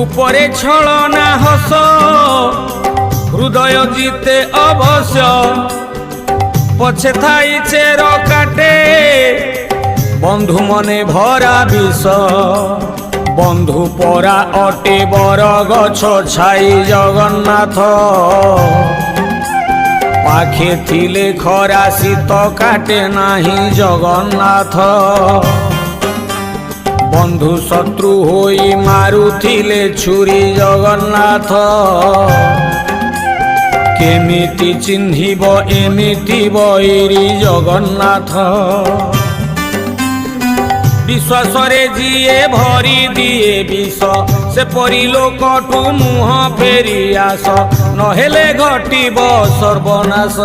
উপরে ছলনা হস হৃদয় জিতে অবশ্য পছে থাই চের কাটে বন্ধু মনে ভরা বিষ বন্ধু পরা অটে বর গছ ছাই জগন্নাথ পাখে থিলে খরা শীত কাটে নাহি জগন্নাথ বন্ধু শত্রু হই মারুথিলে ছুরি জগন্নাথ কেমিতি চিহ্নিব এমিতি বৈরি জগন্নাথ বিশ্বাসরে যিয়ে ভরি দিয়ে বিষ সে পরি লোকটু মুহ ফেরি আস নহলে ঘটিব সর্বনাশ।